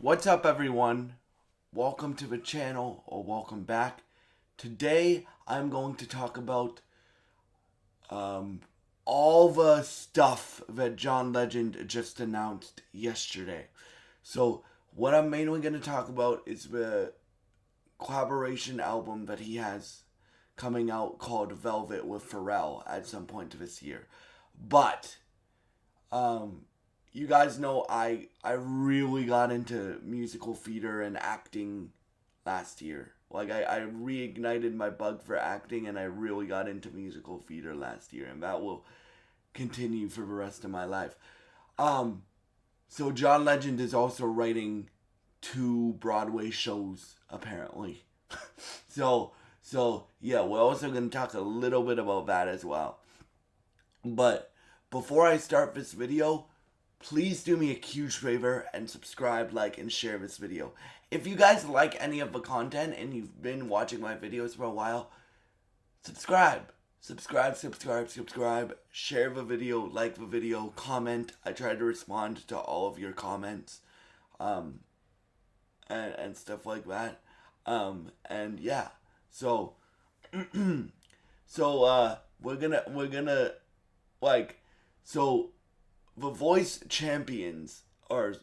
What's up, everyone? Welcome to the channel, or welcome back. Today, I'm going to talk about all the stuff that John Legend just announced yesterday. So, what I'm mainly going to talk about is the collaboration album that he has coming out called Velvet with Pharrell at some point this year. But, you guys know I really got into musical theater and acting last year. Like I reignited my bug for acting and I really got into musical theater last year, and that will continue for the rest of my life. So John Legend is also writing 2 Broadway shows apparently. so yeah, we're also gonna talk a little bit about that as well. But before I start this video, please do me a huge favor and subscribe, like, and share this video. If you guys like any of the content and you've been watching my videos for a while, subscribe. Subscribe. Share the video, like the video, comment. I try to respond to all of your comments, and stuff like that. And yeah, so, we're gonna, like, so The Voice Champions, or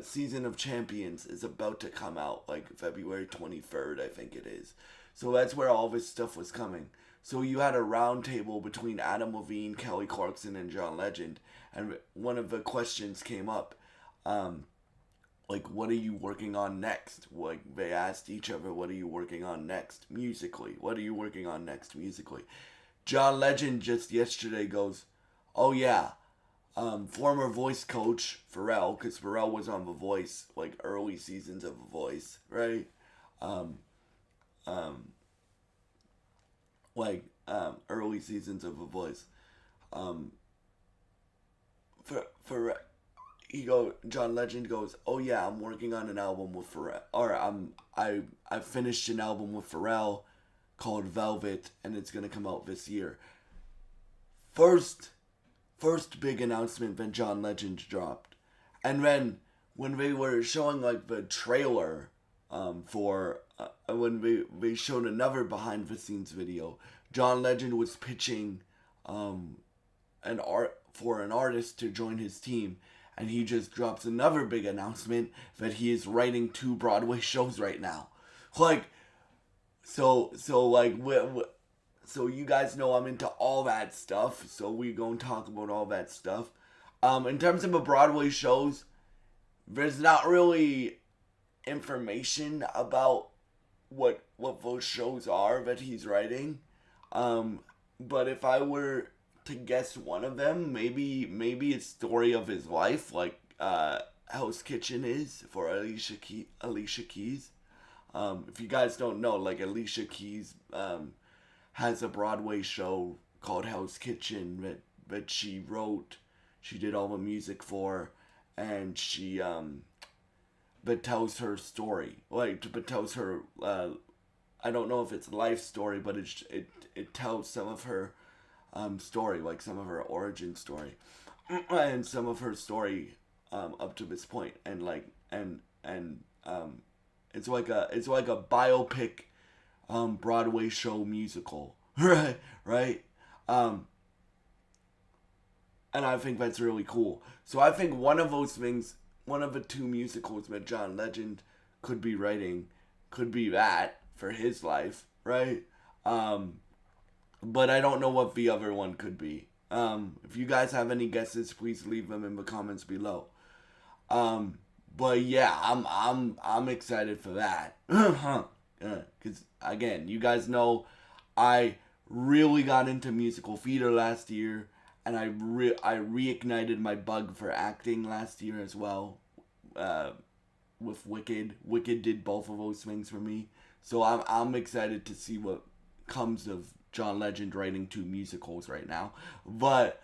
Season of Champions, is about to come out, like February 23rd, I think it is. So that's where all this stuff was coming. So you had a round table between Adam Levine, Kelly Clarkson, and John Legend, and one of the questions came up, like, what are you working on next? Like, they asked each other, what are you working on next musically? What are you working on next musically? John Legend just yesterday goes, oh yeah, former voice coach Pharrell, because Pharrell was on The Voice, like early seasons of The Voice, right? Early seasons of The Voice. John Legend goes, oh yeah, I'm working on an album with Pharrell, or I finished an album with Pharrell called Velvet, and it's gonna come out this year. First big announcement that John Legend dropped. And then when they were showing like the trailer when they showed another behind the scenes video, John Legend was pitching an artist to join his team, and he just drops another big announcement that he is writing 2 Broadway shows right now. Like, so you guys know I'm into all that stuff, so we gonna talk about all that stuff. In terms of the Broadway shows, there's not really information about what those shows are that he's writing. But if I were to guess one of them, maybe it's Story of His Life, like Hell's Kitchen is for Alicia Keys. If you guys don't know, like, Alicia Keys has a Broadway show called Hell's Kitchen that she wrote, she did all the music for, and she but tells her story, but tells her I don't know if it's life story, but it tells some of her story, like some of her origin story, and some of her story up to this point, and it's like a biopic Broadway show musical, right? And I think that's really cool. So I think one of those things, one of the 2 musicals that John Legend could be writing, could be that for his life, right? But I don't know what the other one could be. If you guys have any guesses, please leave them in the comments below. But yeah, I'm excited for that. Because again, you guys know I really got into musical theater last year, and I reignited my bug for acting last year as well, with Wicked. Wicked did both of those things for me, so I'm excited to see what comes of John Legend writing 2 musicals right now. But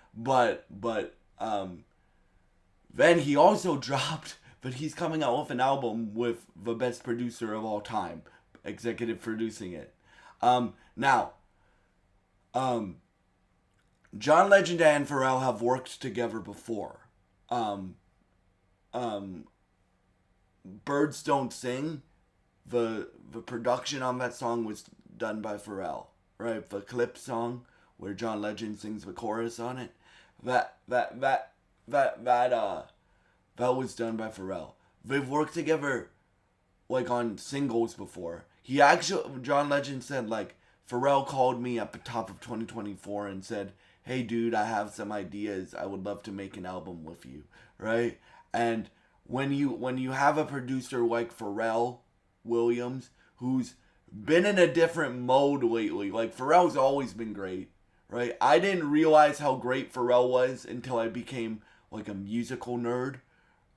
then he also dropped that he's coming out with an album with the best producer of all time, executive producing it. Now, John Legend and Pharrell have worked together before. Birds Don't Sing, the production on that song was done by Pharrell, right? The clip song where John Legend sings the chorus on it, that that that that was done by Pharrell. They've worked together like on singles before. John Legend said like Pharrell called me at the top of 2024 and said, "Hey dude, I have some ideas. I would love to make an album with you." Right? And when you have a producer like Pharrell Williams who's been in a different mode lately, like Pharrell's always been great, right? I didn't realize how great Pharrell was until I became like a musical nerd.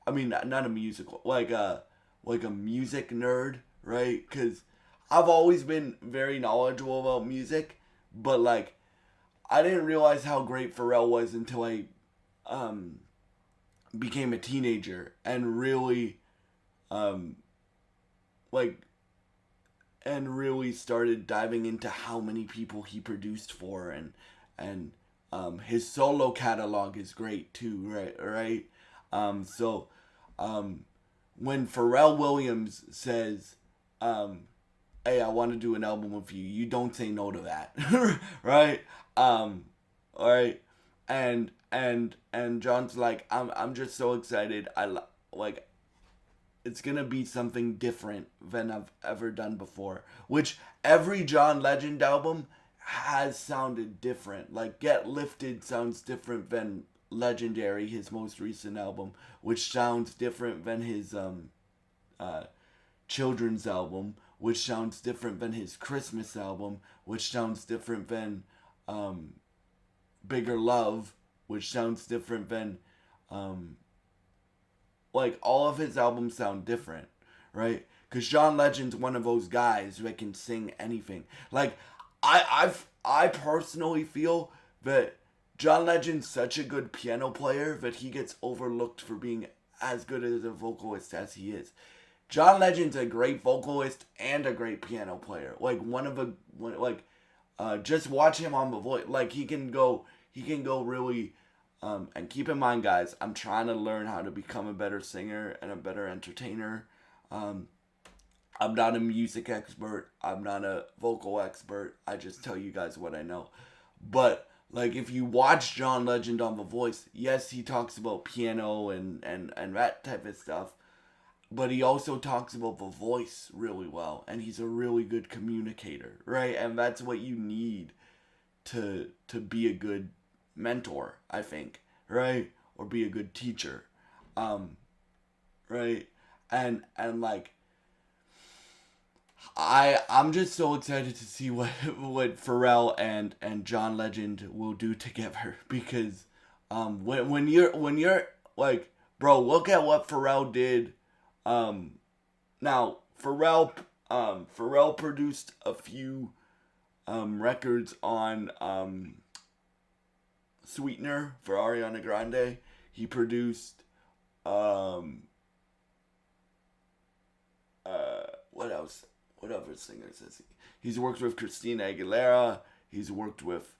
I mean, not a musical, like a music nerd, right? Because I've always been very knowledgeable about music, but like I didn't realize how great Pharrell was until I um, became a teenager and really um, like really started diving into how many people he produced for, and his solo catalog is great too, right? So when Pharrell Williams says, "Hey, I want to do an album with you," you don't say no to that, right? All right, and John's like, I'm just so excited. Like it's gonna be something different than I've ever done before. Which every John Legend album has sounded different. Like Get Lifted sounds different than Legendary, his most recent album, which sounds different than his uh, children's album, which sounds different than his Christmas album, which sounds different than Bigger Love, which sounds different than like all of his albums sound different, right? Because John Legend's one of those guys that can sing anything. Like I personally feel that John Legend's such a good piano player that he gets overlooked for being as good as a vocalist as he is. John Legend's a great vocalist and a great piano player. Like just watch him on The Voice. Like he can go really. And keep in mind, guys, I'm trying to learn how to become a better singer and a better entertainer. I'm not a music expert. I'm not a vocal expert. I just tell you guys what I know. But like, if you watch John Legend on The Voice, yes, he talks about piano and that type of stuff. But he also talks about the voice really well. And he's a really good communicator, right? And that's what you need to be a good mentor, I think, right? Or be a good teacher, right? And like I'm just so excited to see what Pharrell and John Legend will do together, because when you're like, bro, look at what Pharrell did. Now Pharrell produced a few records on Sweetener for Ariana Grande. He produced what else? What other singers has he? He's worked with Christina Aguilera. He's worked with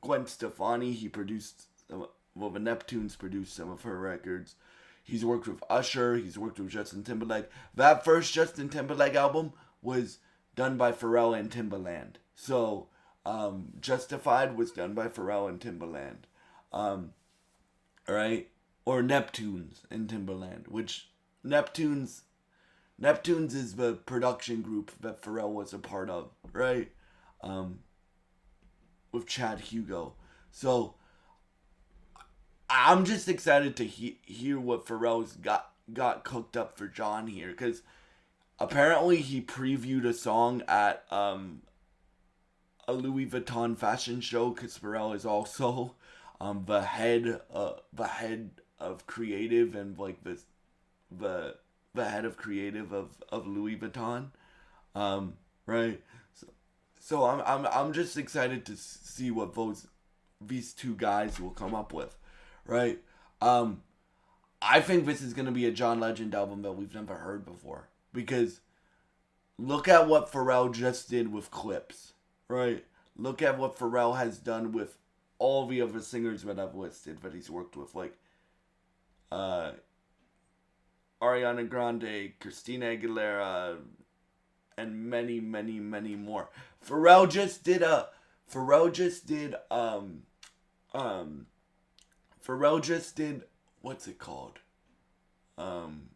Gwen Stefani. He produced the Neptunes produced some of her records. He's worked with Usher. He's worked with Justin Timberlake. That first Justin Timberlake album was done by Pharrell and Timbaland. So Justified was done by Pharrell and Timbaland. Right? Or Neptunes and Timbaland, which Neptunes is the production group that Pharrell was a part of, right? With Chad Hugo. So I'm just excited to hear what Pharrell's got cooked up for John here, because apparently he previewed a song at a Louis Vuitton fashion show, because Pharrell is also the head of creative and like the head of creative of Louis Vuitton, right? So I'm just excited to see what these two guys will come up with, right? I think this is gonna be a John Legend album that we've never heard before, because look at what Pharrell just did with Clips, right? Look at what Pharrell has done with all the other singers that I've listed that he's worked with, like Ariana Grande, Christina Aguilera, and many, many, many more. Pharrell just did a. Pharrell just did um. Pharrell just did, what's it called? Um.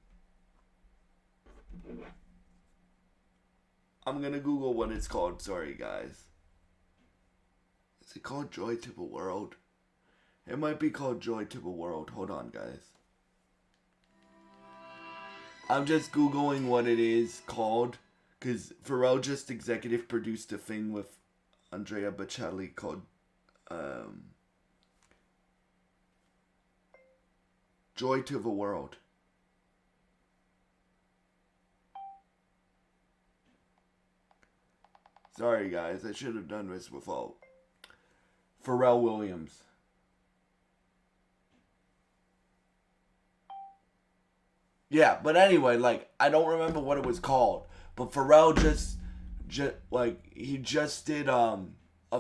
I'm gonna Google what it's called. Sorry, guys. Is it called Joy to the World? It might be called Joy to the World. Hold on, guys. I'm just Googling what it is called. Because Pharrell just executive produced a thing with Andrea Bocelli called Joy to the World. Sorry, guys. I should have done this without Pharrell Williams. Yeah, but anyway, like, I don't remember what it was called. But Pharrell he just did a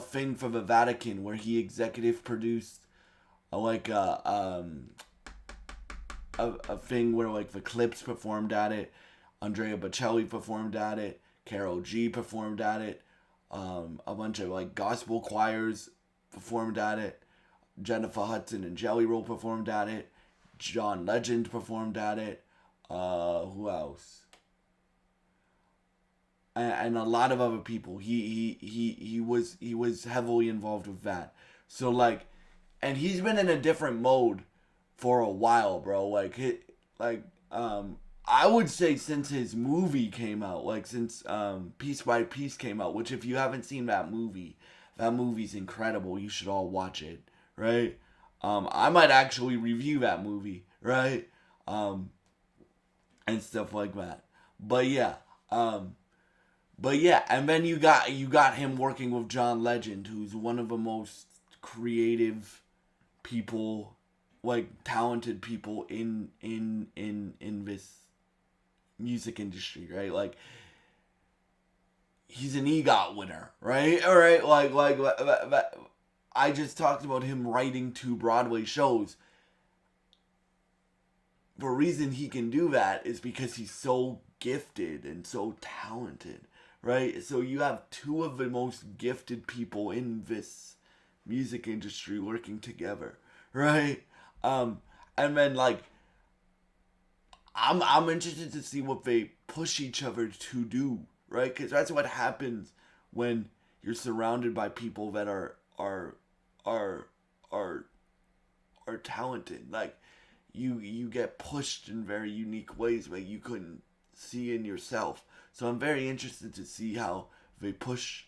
thing for the Vatican where he executive produced like a thing where like the Clips performed at it, Andrea Bocelli performed at it, Karol G performed at it, a bunch of like gospel choirs performed at it, Jennifer Hudson and Jelly Roll performed at it, John Legend performed at it, who else? And a lot of other people. He was heavily involved with that. So like, and he's been in a different mode for a while, bro. I would say since his movie came out, like since Piece by Piece came out, which if you haven't seen that movie's incredible. You should all watch it, right? I might actually review that movie, right? And stuff like that. But yeah, and then you got him working with John Legend, who's one of the most creative people, like talented people in this music industry, right? Like he's an EGOT winner, right? All right, like I just talked about him writing 2 Broadway shows. The reason he can do that is because he's so gifted and so talented, right? So you have 2 of the most gifted people in this music industry working together, right? And then like I'm interested to see what they push each other to do, right? Because that's what happens when you're surrounded by people that are talented. Like you get pushed in very unique ways that you couldn't see in yourself. So I'm very interested to see how they push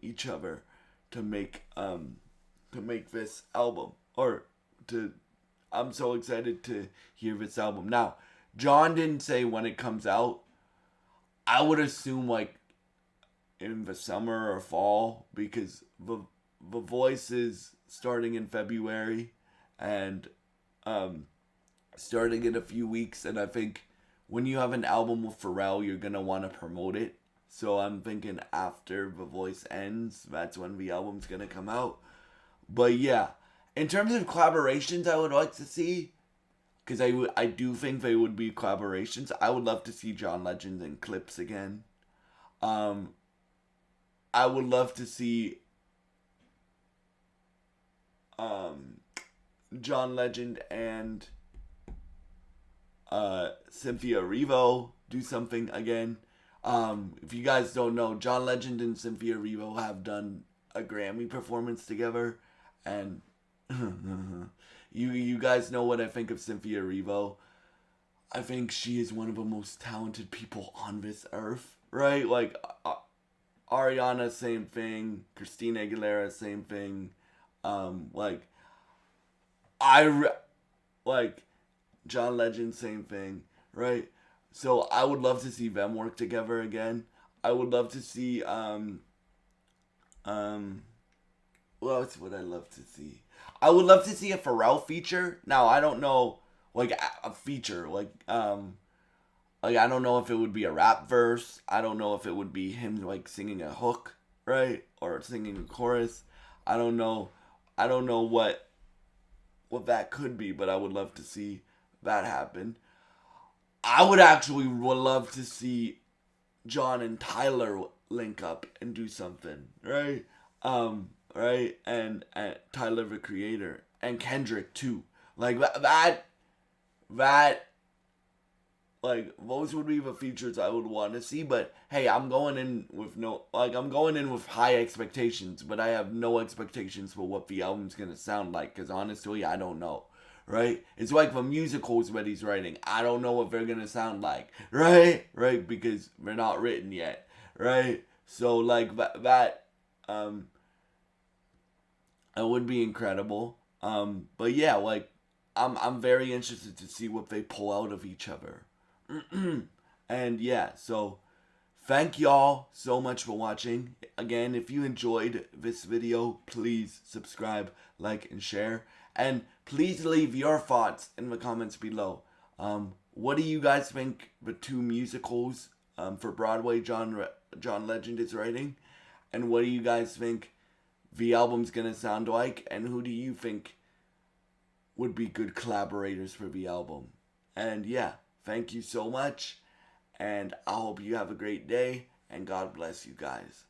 each other to make this album. I'm so excited to hear this album. Now, John didn't say when it comes out. I would assume like in the summer or fall because the Voice is starting in February and starting in a few weeks, and I think when you have an album with Pharrell, you're gonna want to promote it. So I'm thinking after The Voice ends, that's when the album's gonna come out. But yeah, in terms of collaborations, I would like to see, because I do think they would be collaborations. I would love to see John Legend and Clips again. I would love to see John Legend and Cynthia Erivo do something again. If you guys don't know, John Legend and Cynthia Erivo have done a Grammy performance together, and you guys know what I think of Cynthia Erivo. I think she is one of the most talented people on this earth, right? Like Ariana, same thing. Christina Aguilera, same thing. Like John Legend, same thing, right? So I would love to see them work together again. I would love to see what else would I love to see? I would love to see a Pharrell feature. Now I don't know, like a feature, like I don't know if it would be a rap verse. I don't know if it would be him like singing a hook, right, or singing a chorus. I don't know. I don't know what that could be, but I would love to see that happen. I would actually would love to see John and Tyler link up and do something, right? Right, and Tyler the Creator and Kendrick too. Like that like those would be the features I would want to see. But hey, I'm going in with I'm going in with high expectations, but I have no expectations for what the album's gonna sound like. Cause honestly, I don't know. Right? It's like the musicals that he's writing. I don't know what they're gonna sound like. Right? Right? Because they're not written yet. Right? So like that it would be incredible. But yeah, like I'm very interested to see what they pull out of each other. And yeah, so thank y'all so much for watching. Again, if you enjoyed this video, please subscribe, like, and share. And please leave your thoughts in the comments below. What do you guys think the two musicals for Broadway John Legend is writing? And what do you guys think the album's gonna sound like? And who do you think would be good collaborators for the album? And yeah, thank you so much. And I hope you have a great day. And God bless you guys.